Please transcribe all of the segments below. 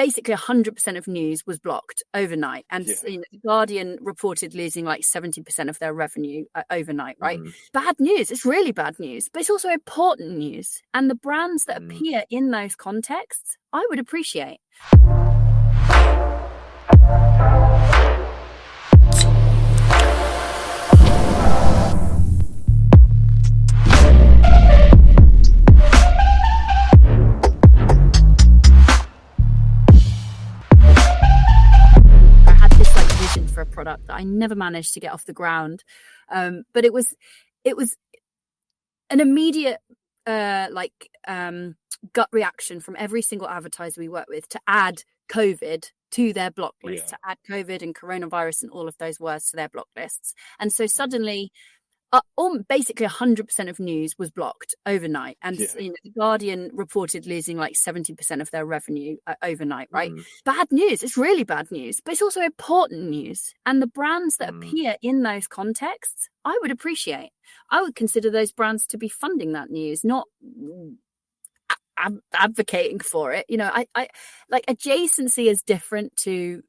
basically 100% of news was blocked overnight. And the Guardian reported losing like 70% of their revenue overnight, right? Bad news. It's really bad news, but it's also important news. And the brands that appear in those contexts, I would appreciate. For a product that I never managed to get off the ground, but it was an immediate gut reaction from every single advertiser we work with to add COVID to their block list, to add COVID and coronavirus and all of those words to their block lists. And so suddenly basically 100% of news was blocked overnight. And the Guardian reported losing like 70% of their revenue overnight, right? Bad news. It's really bad news, but it's also important news. And the brands that appear in those contexts, I would appreciate. I would consider those brands to be funding that news, not advocating for it. I like adjacency is different to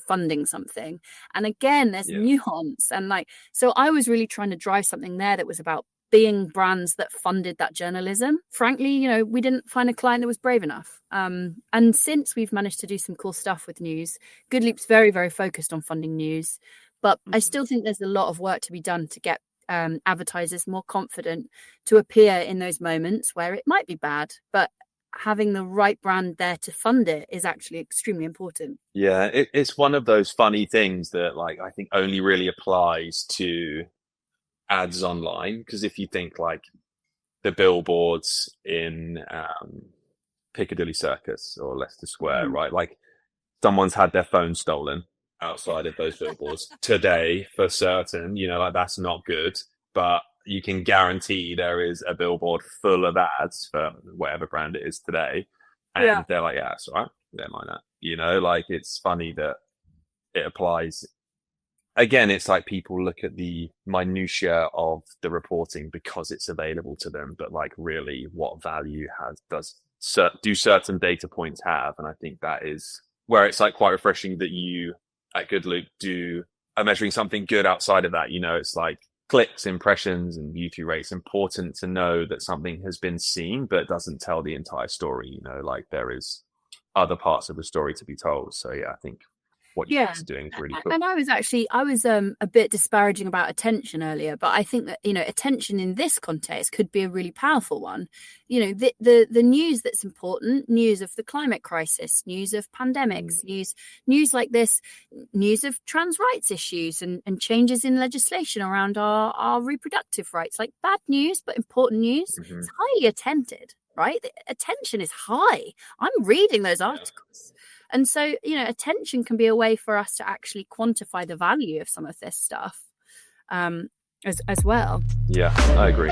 funding something, and again there's nuance, and so I was really trying to drive something there that was about being brands that funded that journalism. Frankly, we didn't find a client that was brave enough, and since we've managed to do some cool stuff with news, Goodloop's very, very focused on funding news, but I still think there's a lot of work to be done to get advertisers more confident to appear in those moments where it might be bad, but having the right brand there to fund it is actually extremely important. Yeah, it's one of those funny things that I think only really applies to ads online, because if you think like the billboards in Piccadilly Circus or Leicester Square, right? Like someone's had their phone stolen outside of those billboards today for certain, that's not good, but you can guarantee there is a billboard full of ads for whatever brand it is today, and they're like, it's all right, don't mind that. It's funny that it applies. Again, it's like people look at the minutiae of the reporting because it's available to them, but really what value do certain data points have? And I think that is where it's quite refreshing that you at Goodloop are measuring something good outside of that. It's like clicks, impressions, and view-through rates. Important to know that something has been seen, but it doesn't tell the entire story. There is other parts of the story to be told. So I think what you guys are doing is really cool. And I was a bit disparaging about attention earlier, but I think that attention in this context could be a really powerful one. The news that's important, news of the climate crisis, news of pandemics, news like this, news of trans rights issues and changes in legislation around our reproductive rights, like bad news but important news. It's highly attended, right? The attention is high. I'm reading those articles. And so, attention can be a way for us to actually quantify the value of some of this stuff as well. Yeah, I agree.